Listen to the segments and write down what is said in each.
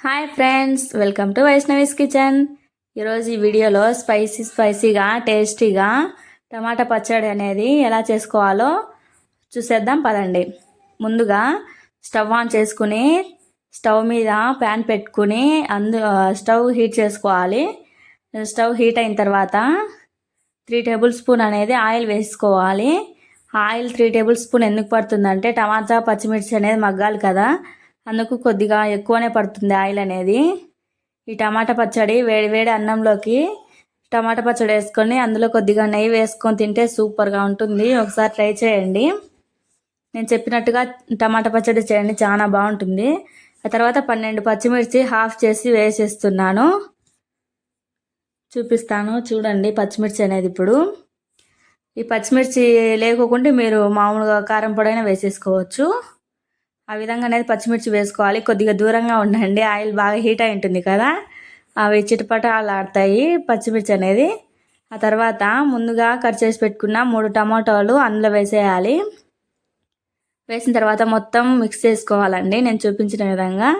Hi friends, welcome to Vaishnavi's kitchen. ఈరోజు ఈ వీడియోలో స్పైసీగా టేస్టీగా టమాటా పచ్చడి అనేది ఎలా చేసుకోవాలో చూసేద్దాం పదండి. ముందుగా స్టవ్ ఆన్ చేసుకుని స్టవ్ మీద ప్యాన్ పెట్టుకుని స్టవ్ హీట్ చేసుకోవాలి. స్టవ్ హీట్ అయిన తర్వాత 3 టేబుల్ స్పూన్ అనేది ఆయిల్ వేసుకోవాలి. ఆయిల్ 3 టేబుల్ స్పూన్ ఎందుకు పడుతుందంటే టమాటా పచ్చిమిర్చి అనేది మగ్గాలి కదా, అందుకు కొద్దిగా ఎక్కువనే పడుతుంది ఆయిల్ అనేది. ఈ టమాటా పచ్చడి వేడి వేడి అన్నంలోకి టమాటా పచ్చడి వేసుకొని అందులో కొద్దిగా నెయ్యి వేసుకొని తింటే సూపర్గా ఉంటుంది. ఒకసారి ట్రై చేయండి. నేను చెప్పినట్టుగా టమాటా పచ్చడి చేయండి, చాలా బాగుంటుంది. ఆ తర్వాత 12 పచ్చిమిర్చి హాఫ్ చేసి వేసేస్తున్నాను. చూపిస్తాను చూడండి పచ్చిమిర్చి అనేది. ఇప్పుడు ఈ పచ్చిమిర్చి లేకోకుంటే మీరు మామూలుగా కారం పొడైనా వేసేసుకోవచ్చు. ఆ విధంగా అనేది పచ్చిమిర్చి వేసుకోవాలి. కొద్దిగా దూరంగా ఉండండి, ఆయిల్ బాగా హీట్ అయి ఉంటుంది కదా, అవి చిటపటాలాడతాయి పచ్చిమిర్చి అనేది. ఆ తర్వాత ముందుగా కట్ చేసి పెట్టుకున్న 3 టమాటాలు అందులో వేసేయాలి. వేసిన తర్వాత మొత్తం మిక్స్ చేసుకోవాలండి. నేను చూపించిన విధంగా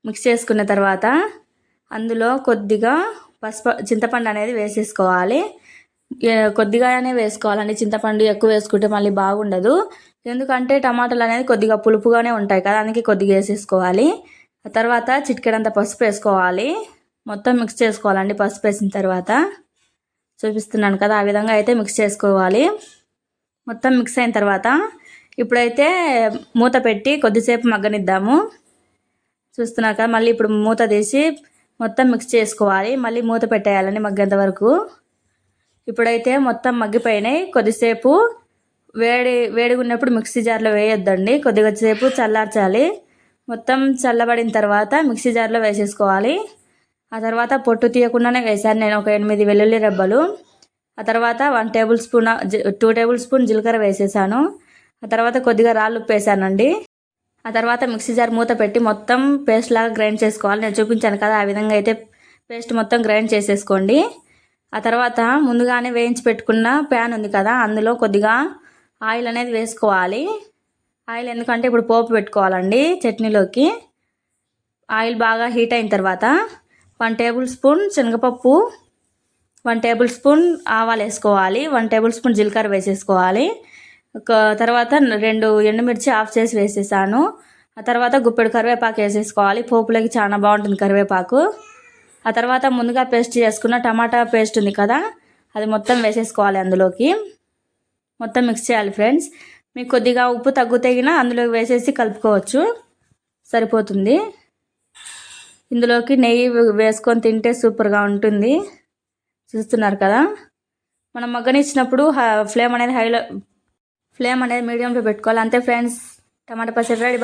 మిక్స్ చేసుకున్న తర్వాత అందులో కొద్దిగా చింతపండు అనేది వేసేసుకోవాలి. కొద్దిగానే వేసుకోవాలండి. చింతపండు ఎక్కువ వేసుకుంటే మళ్ళీ బాగుండదు, ఎందుకంటే టమాటాలు అనేది కొద్దిగా పులుపుగానే ఉంటాయి కదా, అందుకే కొద్దిగా వేసేసుకోవాలి. ఆ తర్వాత చిటికెడంత పసుపు వేసుకోవాలి. మొత్తం మిక్స్ చేసుకోవాలండి. పసుపు వేసిన తర్వాత చూపిస్తున్నాను కదా, ఆ విధంగా అయితే మిక్స్ చేసుకోవాలి. మొత్తం మిక్స్ అయిన తర్వాత ఇప్పుడైతే మూత పెట్టి కొద్దిసేపు మగ్గనిద్దాము. చూస్తున్నారు కదా, మళ్ళీ ఇప్పుడు మూత తీసి మొత్తం మిక్స్ చేసుకోవాలి. మళ్ళీ మూత పెట్టేయాలని మగ్గేంత వరకు. ఇప్పుడైతే మొత్తం మగ్గిపోయినాయి. కొద్దిసేపు వేడిగా ఉన్నప్పుడు మిక్సీ జార్లో వేయొద్దండి, కొద్దిగా సేపు చల్లార్చాలి. మొత్తం చల్లబడిన తర్వాత మిక్సీ జార్లో వేసేసుకోవాలి. ఆ తర్వాత పొట్టు తీయకుండానే వేసాను నేను ఒక 8 వెల్లుల్లి రెబ్బలు. ఆ తర్వాత 2 టేబుల్ స్పూన్ జీలకర్ర వేసేసాను. ఆ తర్వాత కొద్దిగా రాళ్ళు ఉప్పు వేసానండి. ఆ తర్వాత మిక్సీ జార్ మూత పెట్టి మొత్తం పేస్ట్ లాగా గ్రైండ్ చేసుకోవాలి. నేను చూపించాను కదా, ఆ విధంగా అయితే పేస్ట్ మొత్తం గ్రైండ్ చేసేసుకోండి. ఆ తర్వాత ముందుగానే వేయించి పెట్టుకున్న ప్యాన్ ఉంది కదా, అందులో కొద్దిగా ఆయిల్ అనేది వేసుకోవాలి. ఆయిల్ ఎందుకంటే ఇప్పుడు పోపు పెట్టుకోవాలండి చట్నీలోకి. ఆయిల్ బాగా హీట్ అయిన తర్వాత 1 టేబుల్ స్పూన్ శనగపప్పు, 1 టేబుల్ స్పూన్ ఆవాలు వేసుకోవాలి, 1 టేబుల్ స్పూన్ జీలకర్ర వేసేసుకోవాలి. తర్వాత 2 ఎండుమిర్చి ఆఫ్ చేసి వేసేసాను. ఆ తర్వాత గుప్పెడు కరివేపాకు వేసేసుకోవాలి. పోపులోకి చాలా బాగుంటుంది కరివేపాకు. ఆ తర్వాత ముందుగా పేస్ట్ చేసుకున్న టమాటా పేస్ట్ ఉంది కదా, అది మొత్తం వేసేసుకోవాలి అందులోకి. మొత్తం మిక్స్ చేయాలి ఫ్రెండ్స్. మీకు కొద్దిగా ఉప్పు తగ్గుతగిన అందులోకి వేసేసి కలుపుకోవచ్చు, సరిపోతుంది. ఇందులోకి నెయ్యి వేసుకొని తింటే సూపర్గా ఉంటుంది. చూస్తున్నారు కదా, మనం మగ్గనిచ్చినప్పుడు ఫ్లేమ్ అనేది మీడియంలో పెట్టుకోవాలి. అంతే ఫ్రెండ్స్, టమాటా పచ్చడి రెడీ.